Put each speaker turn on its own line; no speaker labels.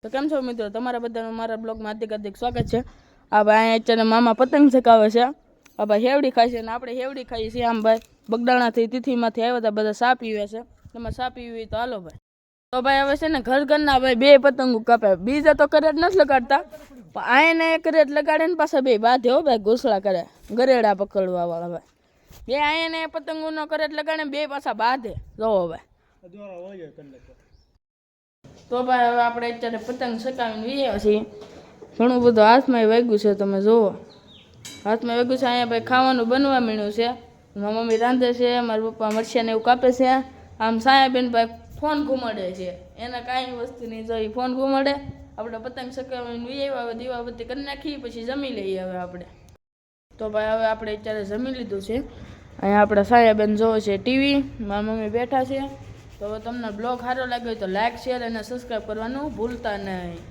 તો કેમ છો મિત્રો, તમારા બધાનું મારા બ્લોગમાં હાર્દિક સ્વાગત છે। આ ભાઈ અત્યારે મામા પતંગ ચગાવે છે। આ ભાઈ હેવડી ખાય છે અને આપણે હેવડી ખાઈએ છીએ। આમ ભાઈ બગદાણાથી તિથિમાંથી આવ્યા હતા, બધા સા પીવે છે। તમે સા પીવી તો હાલો ભાઈ। તો ભાઈ હવે છે ને ઘરના ભાઈ બે પતંગો કાપે, બીજા તો કરે જ નથી લગાડતા, પણ આને કરે લગાડે ને પાછા બે બાંધે હો ભાઈ, ઘૂસડા કરે, ગરેડા પકડવા વાળા ભાઈ બે આને પતંગો નો કરે લગાડે, બે પાછા બાંધે જોવો ભાઈ। તો ભાઈ હવે આપણે અત્યારે પતંગ ચકાવીને વીએ છીએ। ઘણું બધું હાથમાં વાગ્યું છે, તમે જુઓ હાથમાં વાગ્યું છે। અહીંયા ભાઈ ખાવાનું બનવા માંડ્યું છે, મારી મમ્મી રાંધે છે, મારા પપ્પા મરચાંને એવું કાપે છે। આમ સાયાબેન ભાઈ ફોન ઘુમાડે છે, એના કાંઈ વસ્તુ નહીં જોઈ, ફોન ઘુમાડે। આપણે પતંગ ચકાવીને વીએ હવે દીવાબત્તી કરી નાખી, પછી જમી લઈએ હવે આપણે। તો ભાઈ હવે આપણે અત્યારે જમી લીધું છે। અહીંયા આપણા સાયાબેન જોવે છે ટીવી, મારા મમ્મી બેઠા છે। તો તમને બ્લોગ સારો લાગ્યો તો લાઈક, શેર અને સબસ્ક્રાઈબ કરવાનું ભૂલતા નહીં।